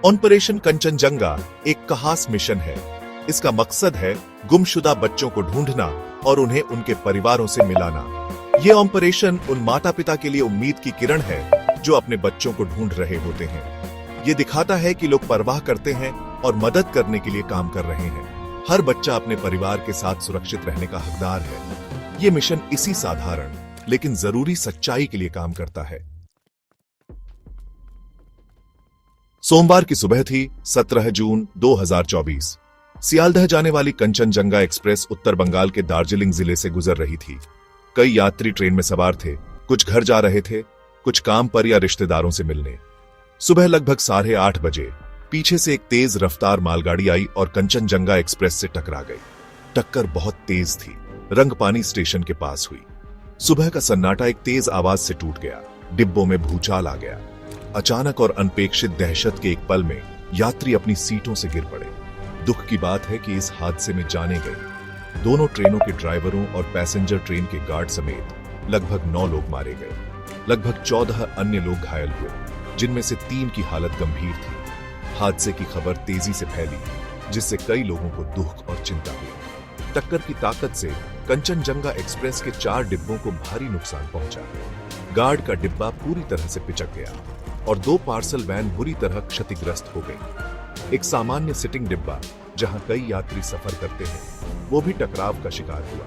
Operation Kanchenjunga एक खास mission है। इसका मकसद है गुमशुदा बच्चों को ढूंढना और उन्हें उनके परिवारों से मिलाना। ये ऑपरेशन उन माता पिता के लिए उम्मीद की किरण है जो अपने बच्चों को ढूंढ रहे होते हैं। ये दिखाता है कि लोग परवाह करते हैं और मदद करने के लिए काम कर रहे हैं। हर बच्चा अपने परिवार के साथ सुरक्षित रहने का हकदार है। ये मिशन इसी साधारण लेकिन जरूरी सच्चाई के लिए काम करता है। सोमवार की सुबह थी 17 जून 2024। सियालदह जाने वाली कंचनजंगा एक्सप्रेस उत्तर बंगाल के दार्जिलिंग जिले से गुजर रही थी। कई यात्री ट्रेन में सवार थे, कुछ घर जा रहे थे, कुछ काम पर या रिश्तेदारों से मिलने। सुबह लगभग 8:30 बजे पीछे से एक तेज रफ्तार मालगाड़ी आई और कंचनजंगा एक्सप्रेस से टकरा गई। टक्कर बहुत तेज थी, रंगपानी स्टेशन के पास हुई। सुबह का सन्नाटा एक तेज आवाज से टूट गया। डिब्बों में भूचाल आ गया। अचानक और अनपेक्षित दहशत के एक पल में यात्री अपनी सीटों से गिर पड़े। दुख की बात है कि इस हादसे में जाने गए। दोनों ट्रेनों के ड्राइवरों और पैसेंजर ट्रेन के गार्ड समेत लगभग 9 लोग मारे गए। लगभग 14 अन्य लोग घायल हुए, जिनमें से 3 की हालत गंभीर थी। हादसे की खबर तेजी से फैली, जिससे कई लोगों को दुख और चिंता हुई। टक्कर की ताकत से कंचनजंगा एक्सप्रेस के 4 डिब्बों को भारी नुकसान पहुंचा। गार्ड का डिब्बा पूरी तरह से पिचक गया और 2 पार्सल वैन बुरी तरह क्षतिग्रस्त हो गई। एक सामान्य सिटिंग डिब्बा, जहां कई यात्री सफर करते हैं, वो भी टकराव का शिकार हुआ।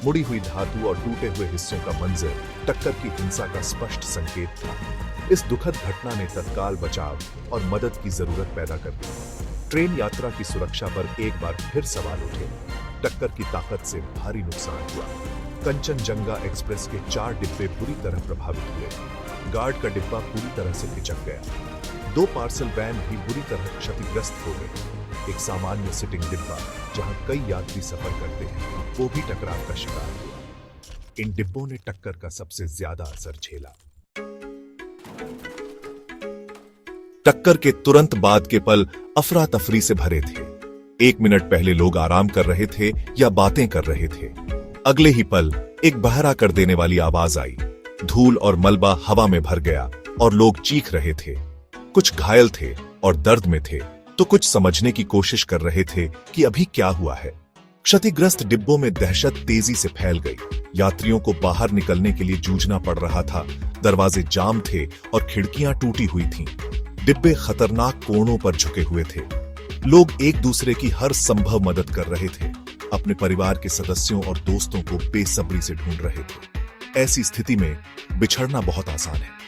मुड़ी हुई धातु और टूटे हुए हिस्सों का मंजर टक्कर की हिंसा का स्पष्ट संकेत था। इस दुखद घटना ने तत्काल बचाव और मदद की जरूरत पैदा कर दी। ट्रेन यात्रा की सुरक्षा पर एक बार फिर सवाल उठे। टक्कर की ताकत से भारी नुकसान हुआ। कंचनजंगा एक्सप्रेस के 4 डिब्बे बुरी तरह प्रभावित हुए। गार्ड का डिब्बा पूरी तरह से पिचक गया। 2 पार्सल वैन भी बुरी तरह क्षतिग्रस्त हो गई। एक सामान्य सिटिंग डिब्बा, जहां कई यात्री सफर करते हैं, वो भी टकराव का शिकार हुआ। इन डिब्बों ने टक्कर का सबसे ज्यादा असर झेला। टक्कर के तुरंत बाद के पल अफरा तफरी से भरे थे। 1 मिनट पहले लोग आराम कर रहे थे या बातें कर रहे थे। अगले ही पल एक बहरा कर देने वाली आवाज आई। धूल और मलबा हवा में भर गया और लोग चीख रहे थे। कुछ घायल थे और दर्द में थे, तो कुछ समझने की कोशिश कर रहे थे कि अभी क्या हुआ है। क्षतिग्रस्त डिब्बों में दहशत तेजी से फैल गई। यात्रियों को बाहर निकलने के लिए जूझना पड़ रहा था। दरवाजे जाम थे और खिड़कियां टूटी हुई थीं। डिब्बे खतरनाक कोणों पर झुके हुए थे। लोग एक दूसरे की हर संभव मदद कर रहे थे। अपने परिवार के सदस्यों और दोस्तों को बेसब्री से ढूंढ रहे थे। ऐसी स्थिति में बिछड़ना बहुत आसान है।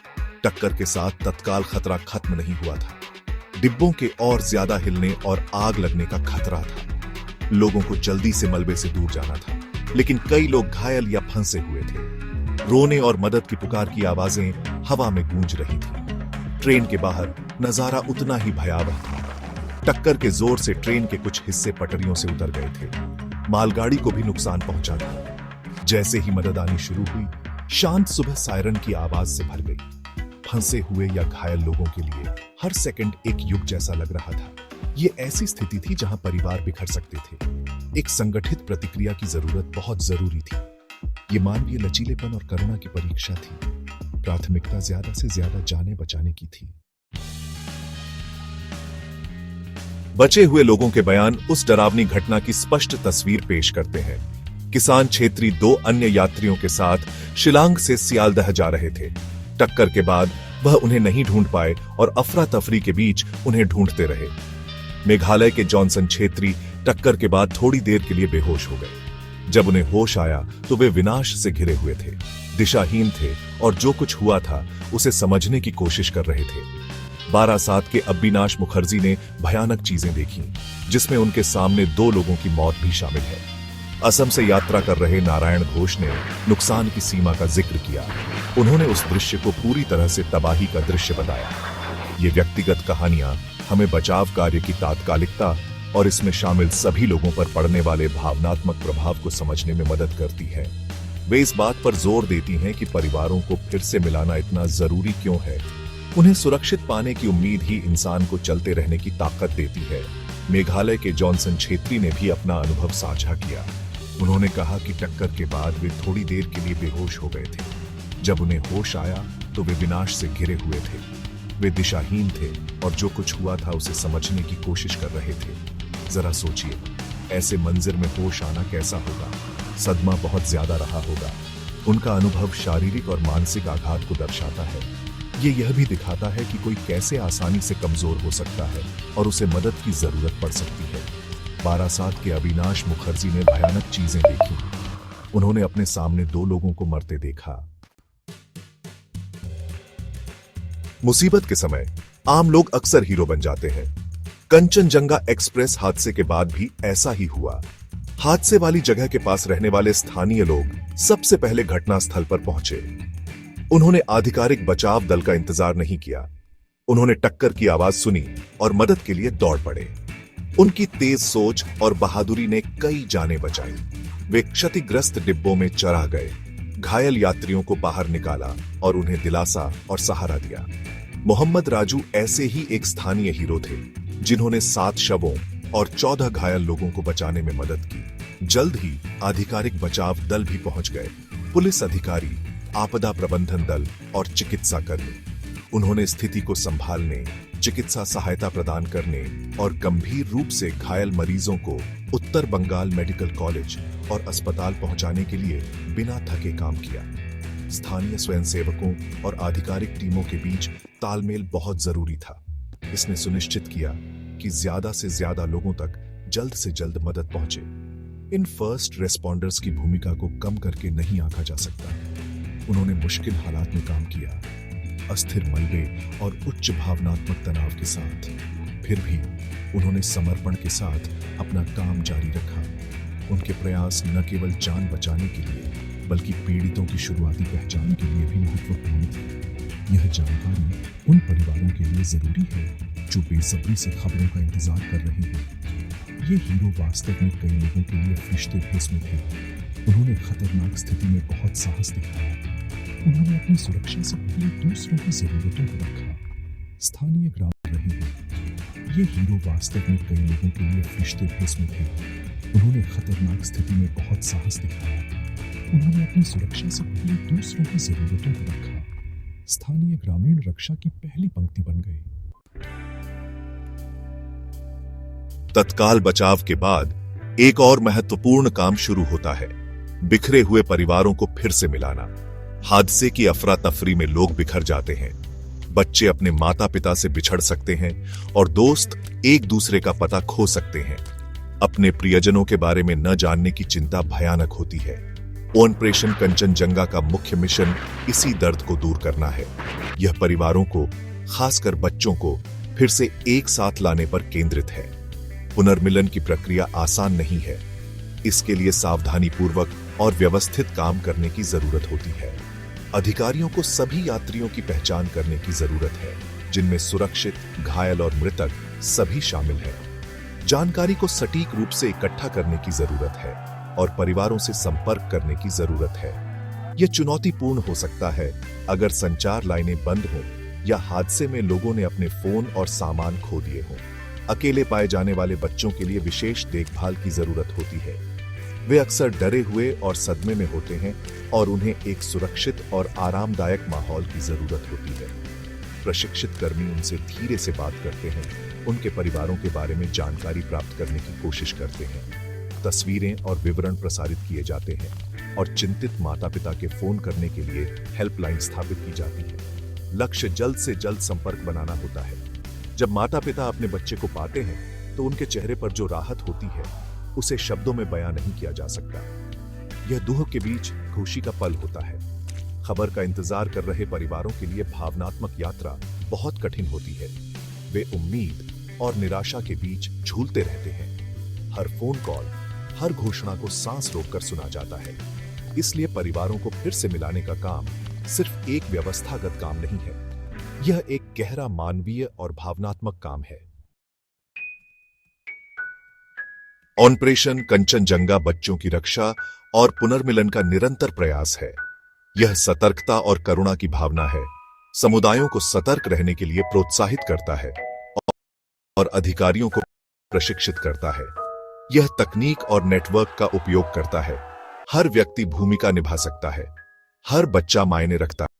टक्कर के साथ तत्काल खतरा खत्म नहीं हुआ था। डिब्बों के और ज्यादा हिलने और आग लगने का खतरा था। लोगों को जल्दी से मलबे से दूर जाना था, लेकिन कई लोग घायल या फंसे हुए थे। रोने और मदद की पुकार की आवाजें हवा में गूंज रही थी। ट्रेन के बाहर नजारा उतना ही भयावह था। टक्कर के जोर से ट्रेन के कुछ हिस्से पटरियों से उतर गए थे। मालगाड़ी को भी नुकसान पहुंचा था। जैसे ही मदद आनी शुरू हुई, शांत सुबह सायरन की आवाज से भर गई। फंसे हुए या घायल लोगों के लिए हर सेकंड एक युग जैसा लग रहा था। ये ऐसी स्थिति थी जहां परिवार बिखर सकते थे। एक संगठित प्रतिक्रिया की जरूरत बहुत जरूरी थी। ये मानवीय लचीलेपन और करुणा की परीक्षा थी। प्राथमिकता ज्यादा से ज्यादा जाने बचाने की थी। बचे हुए लोगों के बयान उस डरावनी घटना की स्पष्ट तस्वीर पेश करते हैं। किसान छेत्री 2 अन्य यात्रियों के साथ शिलांग से सियालदह जा रहे थे। टक्कर के बाद वह उन्हें नहीं ढूंढ पाए और अफरा तफरी के बीच उन्हें ढूंढते रहे। मेघालय के जॉनसन छेत्री टक्कर के बाद थोड़ी देर के लिए बेहोश हो गए। जब उन्हें होश आया तो वे विनाश से घिरे हुए थे, दिशाहीन थे और जो कुछ हुआ था उसे समझने की कोशिश कर रहे थे। 12 के अविनाश मुखर्जी ने भयानक चीजें देखी, जिसमें उनके सामने 2 लोगों की मौत भी शामिल है। असम से यात्रा कर रहे नारायण घोष ने नुकसान की सीमा का जिक्र किया। उन्होंने उस दृश्य को पूरी तरह से तबाही का दृश्य बताया। ये व्यक्तिगत कहानियां हमें बचाव कार्य की तात्कालिकता और इसमें शामिल सभी लोगों पर पड़ने वाले भावनात्मक प्रभाव को समझने में मदद करती है। वे इस बात पर जोर देती हैं कि परिवारों को फिर से मिलाना इतना जरूरी क्यों है। उन्हें सुरक्षित पाने की उम्मीद ही इंसान को चलते रहने की ताकत देती है। मेघालय के जॉनसन छेत्री ने भी अपना अनुभव साझा किया। उन्होंने कहा कि टक्कर के बाद वे थोड़ी देर के लिए बेहोश हो गए थे। जब उन्हें होश आया तो वे विनाश से घिरे हुए थे। वे दिशाहीन थे और जो कुछ हुआ था उसे समझने की कोशिश कर रहे थे। जरा सोचिए, ऐसे मंजिर में होश आना कैसा होगा। सदमा बहुत ज्यादा रहा होगा। उनका अनुभव शारीरिक और मानसिक आघात को दर्शाता है। ये यह भी दिखाता है कि कोई कैसे आसानी से कमजोर हो सकता है और उसे मदद की जरूरत पड़ सकती है। बारासात के अविनाश मुखर्जी ने भयानक चीजें देखी। उन्होंने अपने सामने 2 लोगों को मरते देखा। मुसीबत के समय आम लोग अक्सर हीरो बन जाते हैं। कंचनजंगा एक्सप्रेस हादसे के बाद भी ऐसा ही हुआ। हादसे वाली जगह के पास रहने वाले स्थानीय लोग सबसे पहले घटनास्थल पर पहुंचे। उन्होंने आधिकारिक बचाव दल का इंतजार नहीं किया। उन्होंने टक्कर की आवाज सुनी और मदद के लिए दौड़ पड़े। उनकी तेज सोच और बहादुरी ने कई जानें बचाई। वे क्षतिग्रस्त डिब्बों में चढ़ा गए, घायल यात्रियों को बाहर निकाला और उन्हें दिलासा और सहारा दिया। मोहम्मद राजू ऐसे ही एक स्थानीय हीरो थे जिन्होंने 7 शवों और 14 घायल लोगों को बचाने में मदद की। जल्द ही आधिकारिक बचाव दल भी पहुंच गए। पुलिस अधिकारी, आपदा प्रबंधन दल और चिकित्सा कर्मी। उन्होंने स्थिति को संभालने, चिकित्सा सहायता प्रदान करने और गंभीर रूप से घायल मरीजों को उत्तर बंगाल मेडिकल कॉलेज और अस्पताल पहुंचाने के लिए बिना थके काम किया। स्थानीय स्वयंसेवकों और आधिकारिक टीमों के बीच तालमेल बहुत जरूरी था। इसने सुनिश्चित किया कि ज्यादा से ज्यादा लोगों तक जल्द से जल्द मदद पहुंचे। इन फर्स्ट रेस्पॉन्डर्स की भूमिका को कम करके नहीं आंका जा सकता। उन्होंने मुश्किल हालात में काम किया, अस्थिर मलबे और उच्च भावनात्मक तनाव के साथ। फिर भी उन्होंने समर्पण के साथ अपना काम जारी रखा। उनके प्रयास न केवल जान बचाने के लिए बल्कि पीड़ितों की शुरुआती पहचान के लिए भी महत्वपूर्ण थे। यह जानकारी उन परिवारों के लिए जरूरी है जो बेसब्री से खबरों का इंतजार कर रहे हैं। ये हीरो वास्तव में कई लोगों के लिए फरिश्ते भेस में थे। उन्होंने खतरनाक स्थिति में बहुत साहस दिखाया। उन्होंने अपनी सुरक्षा से पहले दूसरों की जरूरतों को रखा। स्थानीय ग्रामीण रहे हैं। ये हीरो वास्तव में कई लोगों के लिए फरिश्ते भेस में थे। उन्होंने खतरनाक स्थिति में बहुत साहस दिखाया। उन्होंने अपनी सुरक्षा से पहले दूसरों की जरूरतों को रखा। स्थानीय ग्रामीण रक्षा की पहली पंक्ति बन गए। तत्काल बचाव के बाद एक और महत्वपूर्ण काम शुरू होता है, बिखरे हुए परिवारों को फिर से मिलाना। हादसे की अफरा तफरी में लोग बिखर जाते हैं। बच्चे अपने माता पिता से बिछड़ सकते हैं और दोस्त एक दूसरे का पता खो सकते हैं। अपने प्रियजनों के बारे में न जानने की चिंता भयानक होती है। ऑपरेशन कंचनजंगा का मुख्य मिशन इसी दर्द को दूर करना है। यह परिवारों को, खासकर बच्चों को, फिर से एक साथ लाने पर केंद्रित है। पुनर्मिलन की प्रक्रिया आसान नहीं है। इसके लिए सावधानीपूर्वक और व्यवस्थित काम करने की जरूरत होती है। अधिकारियों को सभी यात्रियों की पहचान करने की जरूरत है, जिनमें सुरक्षित, घायल और मृतक सभी शामिल हैं। जानकारी को सटीक रूप से इकट्ठा करने की जरूरत है और परिवारों से संपर्क करने की जरूरत है। यह चुनौतीपूर्ण हो सकता है अगर संचार लाइनें बंद हों या हादसे में लोगों ने अपने फोन और सामान खो दिए हों। अकेले पाए जाने वाले बच्चों के लिए विशेष देखभाल की जरूरत होती है। वे अक्सर डरे हुए और सदमे में होते हैं और उन्हें एक सुरक्षित और आरामदायक माहौल की जरूरत होती है। प्रशिक्षित कर्मी उनसे धीरे से बात करते हैं, उनके परिवारों के बारे में जानकारी प्राप्त करने की कोशिश करते हैं। तस्वीरें और विवरण प्रसारित किए जाते हैं और चिंतित माता पिता के फोन करने के लिए हेल्पलाइन स्थापित की जाती है। लक्ष्य जल्द से जल्द संपर्क बनाना होता है। जब माता पिता अपने बच्चे को पाते हैं तो उनके चेहरे पर जो राहत होती है उसे शब्दों में बयां नहीं किया जा सकता। यह दुख के बीच खुशी का पल होता है। खबर का इंतजार कर रहे परिवारों के लिए भावनात्मक यात्रा बहुत कठिन होती है। वे उम्मीद और निराशा के बीच झूलते रहते हैं। हर फोन कॉल, हर घोषणा को सांस रोककर सुना जाता है। इसलिए परिवारों को फिर से मिलाने का काम सिर्फ एक व्यवस्थागत काम नहीं है, यह एक गहरा मानवीय और भावनात्मक काम है। ऑपरेशन कंचनजंगा बच्चों की रक्षा और पुनर्मिलन का निरंतर प्रयास है। यह सतर्कता और करुणा की भावना है, समुदायों को सतर्क रहने के लिए प्रोत्साहित करता है और अधिकारियों को प्रशिक्षित करता है। यह तकनीक और नेटवर्क का उपयोग करता है। हर व्यक्ति भूमिका निभा सकता है, हर बच्चा मायने रखता है।